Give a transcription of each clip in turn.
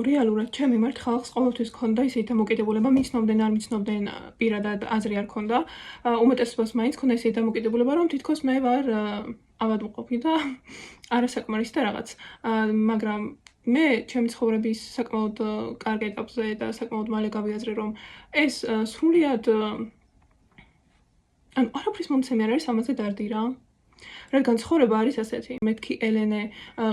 რეალურად ჩემი მიმართ ხალხს ყოველთვის ჰქონდა ისეთი დამოკიდებულება, მიცნობდნენ არ მიცნობდნენ, პირადად აზრი არ ჰქონდა. უმეტესობას მაინც ჰქონდა ისეთი დამოკიდებულება, რომ თითქოს მე ვარ ავადმყოფი და არასაკმარისი და რაღაც. მაგრამ მე ჩემი ცხოვრების საკმაოდ კარგ ეტაპზე და საკმაოდ მალე გავიაზრე, რომ ეს სრულიად არაფრის მომცემი არ არის, ამაზე დარდი რა. რადგან ცხოვრება არის ასეთი. მეთქი ელენე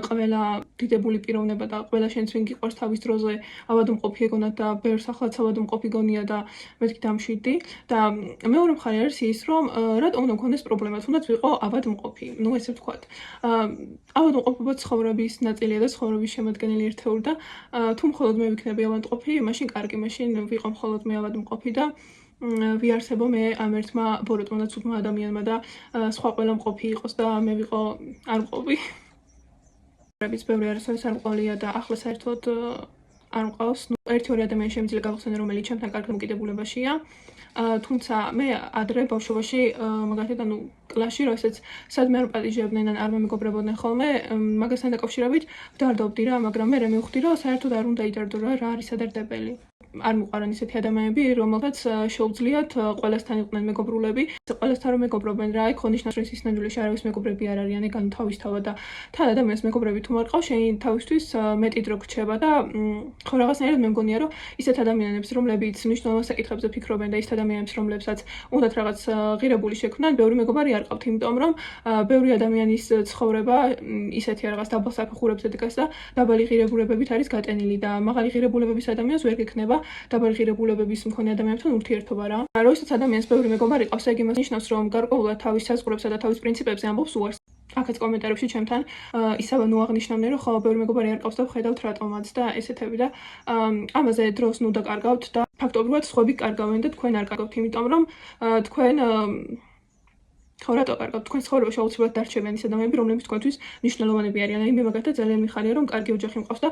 ყველა დიდებული პიროვნება და ყველა შენც ვინ გიყვარს თავის დროზე ავადმყოფი ეგონათ და ბევრს ახლაც ავადმყოფი გონია და მეთქი დამშვიდი და მეორე მხარე არის ის, რომ რატომ უნდა მქონდეს პრობლემა, თუნდაც ვიყო ავადმყოფი, ну ესე ვთქვათ. ავადმყოფობა ცხოვრების ნაწილია და ცხოვრების შემადგენელი ერთეული და თუ მხოლოდ მე ვიქნები ავადმყოფი, მაშინ კარგი, მაშინ ვიყო მხოლოდ მე ავადმყოფი და ვიარსებო მე ამ ერთმა ბოროტმა და ცუდმა ადამიანმა და სხვა ყველა მყოფი იყოს და მე ვიყო არ მყოფი. ბევრი არასოდეს არ მყოლია და ახლა საერთოდ არ მყავს. ერთი-ორი ადამიანი შემიძლია გავხსენე, რომელიც ჩემთან კარგ დამოკიდებულებაშია. თუმცა მე ადრე ბავშვობაში მაგალითად კლასში როდესაც სადმე არ პატიჟებდნენ ან არ მემეგობრებოდნენ ხოლმე მაგასთან დაკავშირებით ვდარდობდი რა, მაგრამ მე მივხვდი რომ საერთოდ არ უნდა იდარდო რა არის ადარდებელი. არ მიყვარან ისეთი ადამიანები, რომელთაც შეუძლიათ ყველასთან იყვნენ მეგობრულები. ყველასთან რომ მეგობრობენ რა, იქ ხონიშნავს რომ ის ნამდვილად არავის მეგობრები არ არიან, ეგ თავისთავად და თან ადამიანს მეგობრები თუ არ ყავს, შენ თავისთვის მეტი დრო გრჩება და ხო რაღაცნაირად მე მგონია რომ ისეთ ადამიანებს, რომლებიც მნიშვნელოვან საკითხებზე ფიქრობენ და ის ადამიანებს, რომლებსაც უნდათ რაღაც ღირებული შექმნან, ბევრი მეგობარი არ ყავთ, იმიტომ რომ ბევრი ადამიანის ცხოვრება ისეთი რაღაც დაბალ საფეხურებზე დგას და დაბალი ღირებულებებით არის გატენილი და მაღალი ღირებულებების ადამიანს ვერ გექნება დაბალი ღირებულებების მქონე ადამიანებთან ურთიერთობა რა. როდესაც ადამიანს ბევრი მეგობარი ყავს, ეგ იმას ნიშნავს, რომ გარკვეულად თავის საზღვრებსა და თავის პრინციპებზე ამბობს უარს. აქაც კომენტარებში ჩემთან ისევ აღნიშნავდნენ, რომ ხო ბევრი მეგობარი არ ყავს და ვხედავთ რატომაც და ესეთები და ამაზე დროს ნუ დაკარგავთ და ფაქტობრივად სხვები კარგავენ და თქვენ არ კარგავთ, იმიტომ რომ თქვენ ხო რატო კარგავთ? თქვენ ცხოვრებაში აუცილებლად დარჩებიან ის ადამიანები, რომლებიც თქვენთვის მნიშვნელოვანები არიან. აი მე მაგალითად ძალიან მიხარია, რომ კარგი ოჯახი მყავს და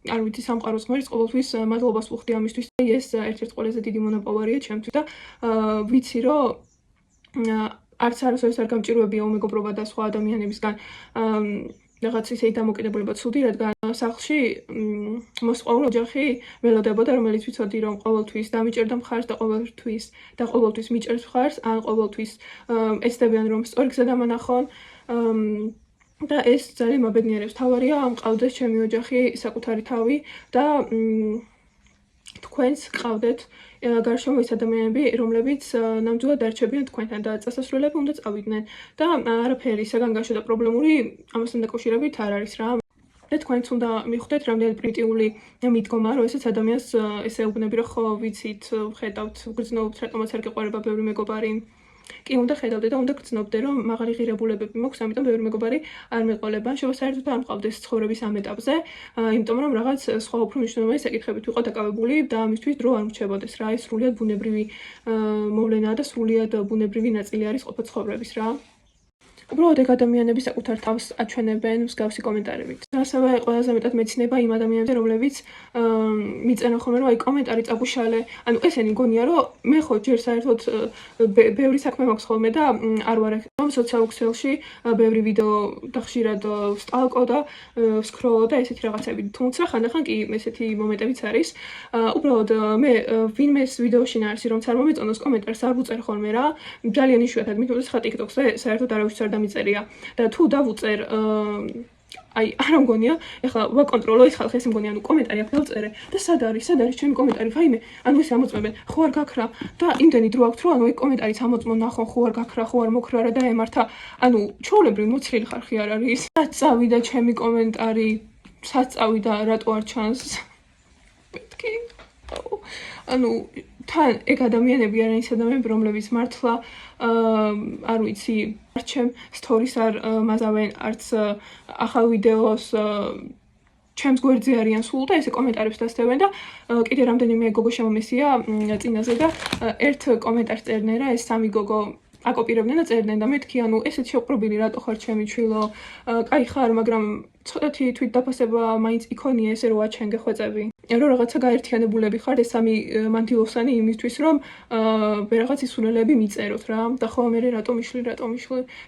არ ვიცი სამყაროს ღმერთს ყოველთვის მადლობას ვუხდი ამისთვის. ეს ერთ-ერთი ყველაზე დიდი მონაპოვარია ჩემთვის და ვიცი რომ არც არასოდეს არ გამჭირვებია უმეგობრობა და სხვა ადამიანებისგან რაღაც ისეთი დამოკიდებულება ცუდი, რადგან სახლში მოსყოვრ ოჯახი ველოდებოდა, რომელიც ვიცოდი რომ ყოველთვის დამიჭერდა მხარს და ყოველთვის მიჭერს მხარს, ან ყოველთვის ეცდებიან რომ სწორი გზა დამანახონ. და ეს ძალიან მაბედნიერებს. თავარია მყავდეს ჩემი ოჯახი, საკუთარი თავი და თქვენს ყავდეთ გარშემო ის ადამიანები, რომლებიც ნამდვილად არჩებიან თქვენთან და წასასვლელები უნდა წავიდნენ და არაფერი საგანგაშო და პრობლემური ამასთან დაკავშირებით არ არის რა. და თქვენც უნდა მიხვდეთ რამდენად პრიმიტიული მიდგომა, როდესაც ადამიანს ესე უბნები რომ ხო ვიცით, ხედავთ, გრძნობთ, რატომაც არ გეყვარება ბევრი მეგობარი. კი უნდა ხედავდე და უნდა გრძნობდე რომ მაღალი ღირებულებები მაქვს, ამიტომ ბევრი მეგობარი არ მეყოლება. საერთოდ არ მყავდეს ცხოვრების ამ ეტაპზე, იმიტომ რომ რაღაც სხვა უფრო მნიშვნელოვანი საკითხებით ვიყო დაკავებული და ამისთვის დრო არ მრჩებოდეს რა. ეს სრულიად ბუნებრივი მოვლენაა და სრულიად ბუნებრივი ნაწილი არის ყოფა ცხოვრების რა. უბრალოდ ეგ ადამიანები საკუთარ თავს აჩვენებენ მსგავსი კომენტარებით. ასევე ყველაზე მეტად მეცნება იმ ადამიანებზე, რომლებიც მიწენა ხოლმე რომ აი კომენტარი წაგუშალე. ანუ ესენი მგონია რომ მე ხო ჯერ საერთოდ ბევრი საქმე მაქვს ხოლმე და არ ვარ რომ სოციალურ ქსელში ბევრი ვიდეო და ხშირად ვსტალკო და ვსკროლო და ესეთი რაღაცები. თუმცა ხანდახან კი ესეთი მომენტებიც არის. უბრალოდ მე ვინმეს ვიდეოში ნარსი რომ არ მომეწონოს კომენტარს არ ვუწერ ხოლმე რა. ძალიან იშვიათად მithumდეს ხა TikTok-ზე საერთოდ არავის არ დამიწერია და თუ დავუწერ აი არ მგონია ეხლა ვაკონტროლო ის ხალხი ეს მგონია ანუ კომენტარი აქ დავწერე და სად არის ჩემი კომენტარი ვაიმე ანუ ეს ამოწმებენ ხო არ გაქრა და იმდენი დრო აქვს რომ ანუ ეგ კომენტარიც ამოწმო ნახო ხო არ გაქრა ხო არ მოკრა რა და ემართა ანუ ჩვეულებრივ მოცლილი ხარხი არ არის სად წავიდა ჩემი კომენტარი სად წავიდა რატო არ ჩანს მეთქი ანუ თან ეგ ადამიანები არიან ის ადამიანები რომლებიც მართლა არ ვიცი არჩემ სტორის არ მაზავენ არც ახალ ვიდეოს ჩემს გვერდზე არიან სულ და ესე კომენტარებს დასდევენ და კიდე რამდენიმე გოგო შემომესია წინაზე და ერთ კომენტარს წერდნენ რა ეს სამი გოგო აკოპირებდნენ და წერდნენ და მეთქი ანუ ესეთ შეყრობილი რატო ხარ ჩემი ჩვილო კაი ხარ მაგრამ ცოტათი თვით დაფასება მაინც იქონია ესე რომ აჩენ გეხვეწები რომ რაღაცა გაერთიანებულები ხართ ეს სამი მანდილოსანი იმისთვის რომ ვერაღაც ისულელები მიწეროთ რა და ხო მე რატომ იშლი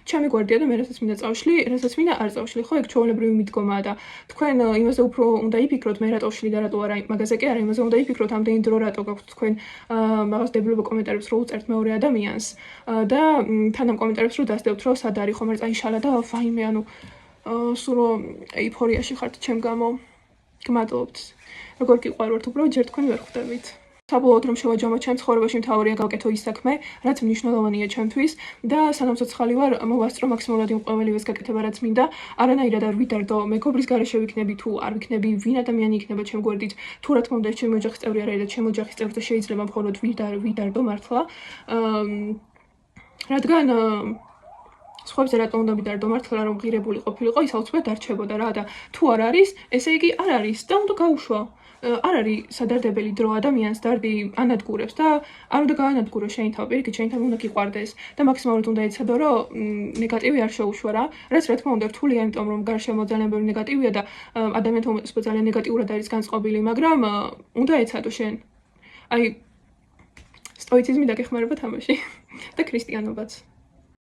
ჩემი გვარდია და მე რასაც მინდა წავშლი რასაც მინდა არ წავშლი ხო ეგ ჩვეულებრივი მიდგომაა და თქვენ იმაზე უფრო უნდა იფიქროთ მე რატო ვშლი და რატო არა მაგაზე კი არა იმაზე უნდა იფიქროთ ამდენი დრო რატო გაქვთ თქვენ მაგას კომენტარებს რო უწერთ მეორე ადამიანს და თან ამ კომენტარებს რო დასდევთ რომ სად არის ხომ არ წაიშალა და ვაიმე ანუ სულ რომ ეიფორიაში ხართ ჩემ გამო გმადლობთ როგორ გიყვაროთ უბრალოდ ჯერ თქვენ ვერ ხვდებით საბოლოოდ რომ შევაჯამოთ ჩემ ცხოვრებაში მთავარია გავკეთო ის საქმე რაც მნიშვნელოვანია ჩემთვის და სანამ ცოცხალი ვარ მოვასწრო მაქსიმალურად იმ ყოველივეს გაკეთება რაც მინდა არანაირად არ ვიდარდო მეგობრის გარეშე ვიქნები თუ არ ვიქნები ვინ ადამიანი იქნება ჩემ გვერდით თუ რა თქმა უნდა ეს ჩემი ოჯახის წევრი არ არის და ჩემ ოჯახის წევრზე შეიძლება მხოლოდ ვიდარდო მართლა რადგან სხვებზე რატომ უნდა ვიდარდო მართლა რომ ღირებული ყოფილიყო ის აუცილებლად არ რჩებოდა რა და თუ არ არის ესე იგი არ არის და უნდა გაუშვა არ არის სადარდებელი დრო ადამიანს დარდი ანადგურებს და არ უნდა გაანადგურო შენი თავი პირიქით შენი თავი უნდა გიყვარდეს და მაქსიმალურად უნდა ეცადო რომ ნეგატივი არ შეუშვა რაც რა თქმა უნდა რთულია იმიტომ რომ გარშემო ძალიან ბევრი ნეგატივია და ადამიანთა უმეტესობა ძალიან ნეგატიურად არის განწყობილი მაგრამ უნდა ეცადო შენ აი სტოიციზმი დაგეხმარება თამაში და ქრისტიანობაც